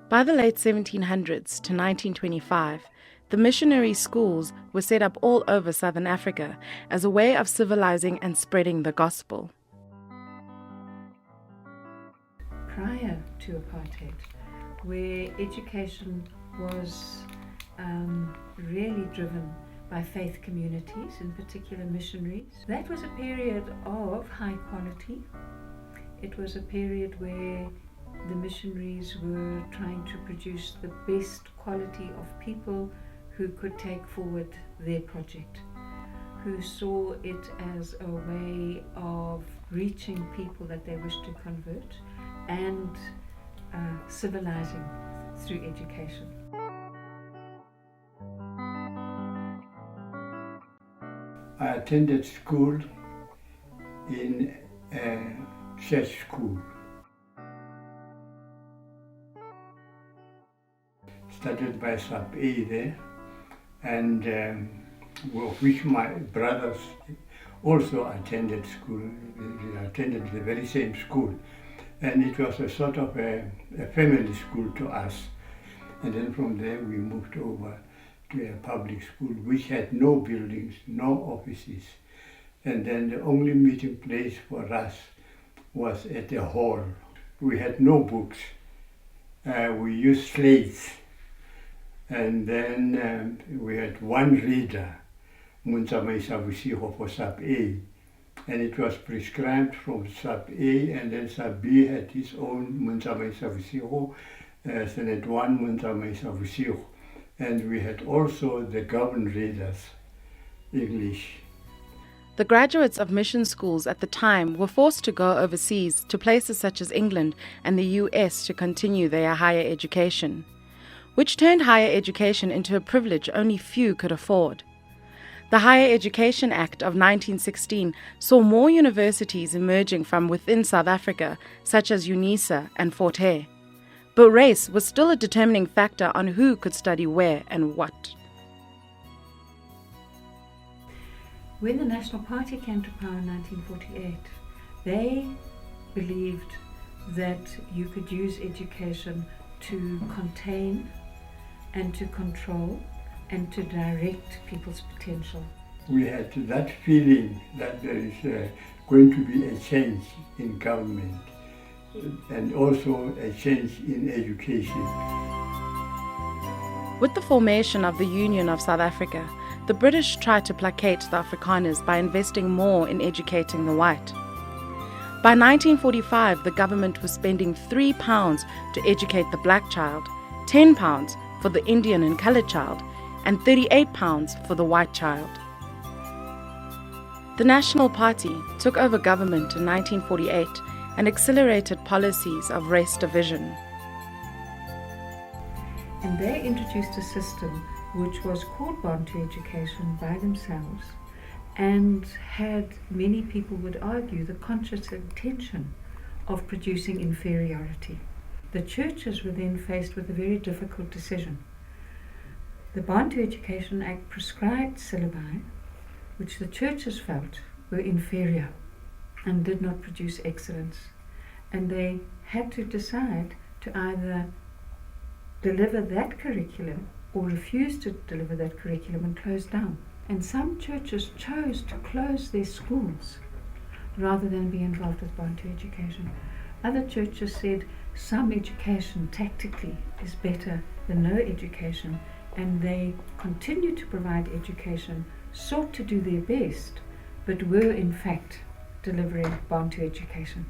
By the late 1700s to 1925, the missionary schools were set up all over Southern Africa as a way of civilizing and spreading the gospel. Prior to apartheid, where education was really driven by faith communities, in particular missionaries, that was a period of high quality. It was a period where the missionaries were trying to produce the best quality of people who could take forward their project, who saw it as a way of reaching people that they wished to convert and civilizing through education. I attended school in a church school. Started by sub A there, and of which my brothers also attended school. They attended the very same school, and it was a sort of a family school to us. And then from there we moved over to a public school which had no buildings, no offices, and then the only meeting place for us was at a hall. We had no books. We used slates. And then we had one reader, Munzamaisa Vusiho, for sub A, and it was prescribed from sub A, and then sub B had his own Munzamaisa Vusiho, Senate 1 Munzamaisa Vusiho, and we had also the government readers, English. The graduates of mission schools at the time were forced to go overseas to places such as England and the US to continue their higher education, which turned higher education into a privilege only few could afford. The Higher Education Act of 1916 saw more universities emerging from within South Africa, such as UNISA and Fort Hare. But race was still a determining factor on who could study where and what. When the National Party came to power in 1948, they believed that you could use education to contain and to control and to direct people's potential. We had that feeling that there is going to be a change in government and also a change in education. With the formation of the Union of South Africa, the British tried to placate the Afrikaners by investing more in educating the white. By 1945, the government was spending £3 to educate the black child, £10 for the Indian and coloured child, and £38 for the white child. The National Party took over government in 1948 and accelerated policies of race division. And they introduced a system which was called Bantu education by themselves, and had, many people would argue, the conscious intention of producing inferiority. The churches were then faced with a very difficult decision. The Bantu Education Act prescribed syllabi which the churches felt were inferior and did not produce excellence, and they had to decide to either deliver that curriculum or refuse to deliver that curriculum and close down. And some churches chose to close their schools rather than be involved with Bantu education. Other churches said some education tactically is better than no education, and they continued to provide education, sought to do their best, but were in fact delivering Bantu education.